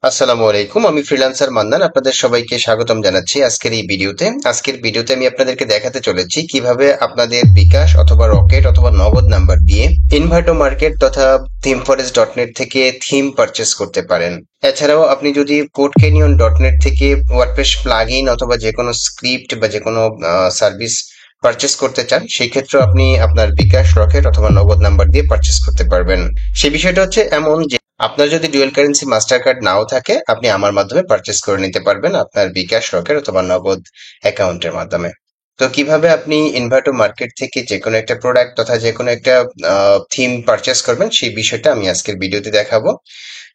আসসালামু আলাইকুম। আমি ফ্রিল্যান্সার মান্নান, আপনাদের সবাইকে স্বাগতম জানাচ্ছি আজকের ভিডিওতে আমি আপনাদেরকে দেখাতে চলেছি কিভাবে আপনাদের বিকাশ অথবা রকেট অথবা নগদ নাম্বার দিয়ে ইনভার্টো মার্কেট তথা থিম ফরেস্ট ডট নেট থেকে থিম পারচেস করতে পারেন। এছাড়াও আপনি যদি কোড ক্যানিয়ন ডট নেট থেকে ওয়ার্ডপ্রেস প্লাগইন অথবা যে কোনো স্ক্রিপ্ট বা যে কোনো সার্ভিস পারচেস করতে চান, সেই ক্ষেত্রে আপনি আপনার বিকাশ, রকেট অথবা নগদ নাম্বার দিয়ে পারচেস করতে পারবেন। সেই বিষয়টা হচ্ছে এমন যে আপনার যদি ডুয়েল কারেন্সি মাস্টার কার্ড নাও থাকে, আপনি আমার মাধ্যমে পারচেস করে নিতে পারবেন আপনার বিকাশ, রকেট অথবা নগদ অ্যাকাউন্টের মাধ্যমে। তো কিভাবে আপনি ইনভার্টো মার্কেট থেকে যে কোনো একটা প্রোডাক্ট তথা যে কোনো একটা থিম পারচেস করবেন, সেই বিষয়টা আমি আজকের ভিডিওতে দেখাবো।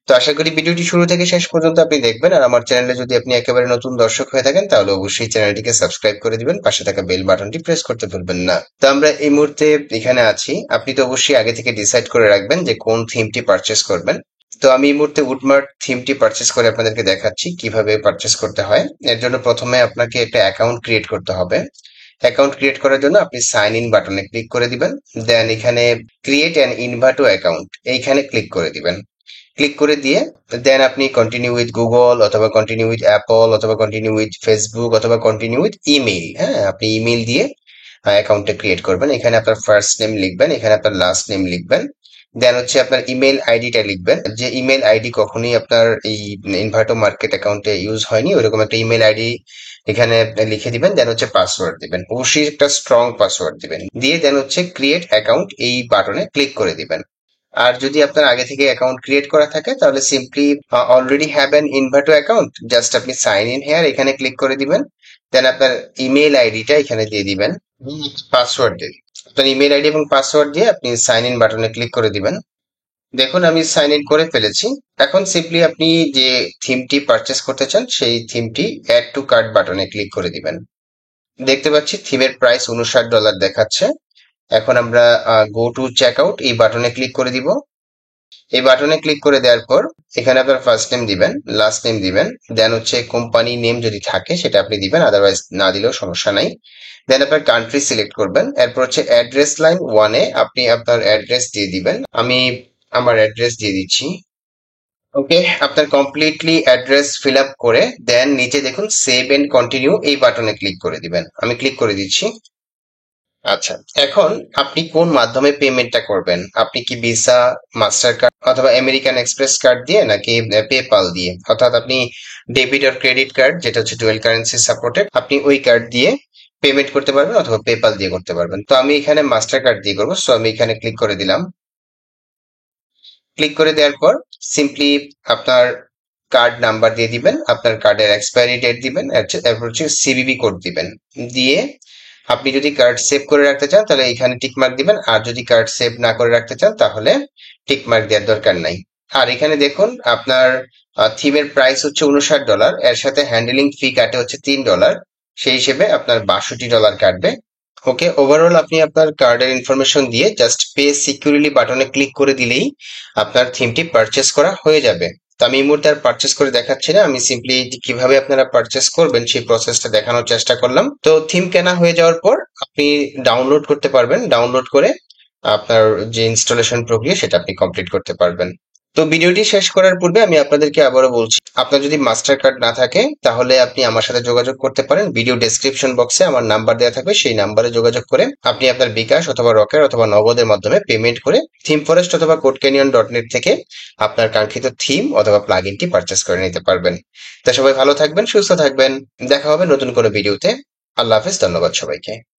তো আশা করি ভিডিওটি শুরু থেকে শেষ পর্যন্ত আপনি দেখবেন। আর আমার চ্যানেলে যদি আপনি একেবারে নতুন দর্শক হয়ে থাকেন, তাহলে অবশ্যই চ্যানেলটিকে সাবস্ক্রাইব করে দিবেন, পাশে থাকা বেল বাটনটি প্রেস করতে ভুলবেন না। তো আমরা এই মুহূর্তে এখানে আছি। আপনি তো অবশ্যই আগে থেকে ডিসাইড করে রাখবেন যে কোন থিমটি পারচেস করবেন। তো আমি এই মুহূর্তে উডমার্ট থিমটি পারচেস করে আপনাদেরকে দেখাচ্ছি কিভাবে পারচেস করতে হয়। এর জন্য প্রথমে আপনাকে একটা অ্যাকাউন্ট ক্রিয়েট করতে হবে। অ্যাকাউন্ট ক্রিয়েট করার জন্য আপনি সাইন ইন বাটনে ক্লিক করে দিবেন। দেন এখানে ক্রিয়েট অ্যান ইনভার্টো অ্যাকাউন্ট এইখানে ক্লিক করে দিবেন। ক্লিক করে দিয়ে দেন আপনি কন্টিনিউ উইথ গুগল অথবা কন্টিনিউ উইথ অ্যাপল অথবা কন্টিনিউ উইথ ফেসবুক অথবা কন্টিনিউ উইথ ইমেইল, হ্যাঁ, আপনি ইমেইল দিয়ে অ্যাকাউন্টটা ক্রিয়েট করবেন। এখানে আপনার ফার্স্ট নেম লিখবেন, এখানে আপনার লাস্ট নেম লিখবেন। দেন হচ্ছে আপনার ইমেল আইডিটা লিখবেন। যে ইমেল আইডি কখনোই আপনার এই ইনভার্টো মার্কেট অ্যাকাউন্টে ইউজ হয়নি, ওইরকম একটা ইমেল আইডি এখানে লিখে দিবেন। দেন হচ্ছে পাসওয়ার্ড দিবেন, অবশ্যই একটা স্ট্রং পাসওয়ার্ড দিবেন। দিয়ে দেন হচ্ছে ক্রিয়েট অ্যাকাউন্ট এই বাটনে ক্লিক করে দিবেন। আর যদি আপনার আগে থেকে অ্যাকাউন্ট ক্রিয়েট করা থাকে, তাহলে simply already have an ইনভার্টো account, just আপনি সাইন ইন হেয়ার এখানে ক্লিক করে দিবেন। দেন আপনার ইমেল আইডিটা এখানে দিয়ে দিবেন, পাসওয়ার্ড দিয়ে আপনার ইমেল আইডি এবং পাসওয়ার্ড দিয়ে আপনি সাইন ইন বাটনে ক্লিক করে দিবেন। দেখুন আমি সাইন ইন করে ফেলেছি। এখন সিম্পলি আপনি যে থিমটি পারচেস করতে চান, সেই থিমটি অ্যাড টু কার্ট বাটনে ক্লিক করে দিবেন। দেখতে পাচ্ছি থিমের প্রাইস $59 দেখাচ্ছে। এখন আমরা গো টু চেক আউট এই বাটনে ক্লিক করে দিব। এই বাটনে ক্লিক করে দেওয়ার পর এখানে আপনার ফার্স্ট নেম দিবেন, লাস্ট নেম দিবেন। দেন হচ্ছে কোম্পানি নেম যদি থাকে সেটা আপনি দিবেন, আদারওয়াইজ না দিলেও সমস্যা নাই। দেন আপনার কান্ট্রি সিলেক্ট করবেন। এরপর হচ্ছে অ্যাড্রেস লাইন ওয়ানে আপনি আপনার অ্যাড্রেস দিয়ে দিবেন। আমি আমার অ্যাড্রেস দিয়ে দিচ্ছি। ওকে, আপনার কমপ্লিটলি অ্যাড্রেস ফিল আপ করে দেন নিচে দেখুন সেভ এন্ড কন্টিনিউ এই বাটনে ক্লিক করে দিবেন। আমি ক্লিক করে দিচ্ছি। আচ্ছা, এখন আপনি কোন মাধ্যমে পেমেন্টটা করবেন? আপনি কি ভিসা, মাস্টার কার্ড অথবা আমেরিকান এক্সপ্রেস কার্ড দিয়ে, নাকি পেপাল দিয়ে? অর্থাৎ আপনি ডেবিট আর ক্রেডিট কার্ড, যেটা হচ্ছে ডুয়াল কারেন্সি সাপোর্টেড, আপনি ওই কার্ড দিয়ে পেমেন্ট করতে পারবেন অথবা পেপাল দিয়ে করতে পারবেন। তো আমি এখানে মাস্টার কার্ড দিয়ে করবো, সো আমি এখানে ক্লিক করে দিলাম। ক্লিক করে দেওয়ার পর সিম্পলি আপনার কার্ড নাম্বার দিয়ে দিবেন, আপনার কার্ডের এক্সপায়ারি ডেট দিবেন, এরপর হচ্ছে সিভিভি কোড দিবেন। দিয়ে আপনি যদি কার্ড সেভ করে রাখতে চান তাহলে এখানে টিক মার্ক দিবেন, আর যদি কার্ড সেভ না করে রাখতে চান তাহলে টিক মার্ক দেওয়ার দরকার নাই। আর এখানে দেখুন আপনার থিমের প্রাইস হচ্ছে $59, এর সাথে হ্যান্ডেলিং ফি কাটে হচ্ছে $3। সেই হিসেবে আপনার $62 কাটবে। ওকে, ওভারঅল আপনি আপনার কার্ডের ইনফরমেশন দিয়ে জাস্ট পে সিকিউরিলি বাটনে ক্লিক করে দিলেই আপনার থিমটি পারচেস করা হয়ে যাবে। তো আমি এই মুহূর্তে আর পারচেস করে দেখাচ্ছি না, আমি সিম্পলি কিভাবে আপনারা পারচেস করবেন সেই প্রসেসটা দেখানোর চেষ্টা করলাম। তো থিম কেনা হয়ে যাওয়ার পর আপনি ডাউনলোড করতে পারবেন। ডাউনলোড করে আপনার যে ইনস্টলেশন প্রক্রিয়া সেটা আপনি কমপ্লিট করতে পারবেন। তো ভিডিওটি শেষ করার পূর্বে আমি আপনাদেরকে আবারও বলছি, আপনার যদি মাস্টার কার্ড না থাকে তাহলে আপনি আমার সাথে যোগাযোগ করতে পারেন। ভিডিও ডেসক্রিপশন বক্সে আমার নাম্বার দেওয়া থাকবে, সেই নাম্বারে যোগাযোগ করে আপনি আপনার বিকাশ অথবা রকেট অথবা নগদের মাধ্যমে পেমেন্ট করে থিম ফরেস্ট অথবা কোড ক্যানিয়ন ডট নেট থেকে আপনার কাঙ্ক্ষিত থিম অথবা প্লাগ ইনটি পারচেস করে নিতে পারবেন। তা সবাই ভালো থাকবেন, সুস্থ থাকবেন। দেখা হবে নতুন কোনো ভিডিওতে। আল্লাহ হাফেজ, ধন্যবাদ সবাইকে।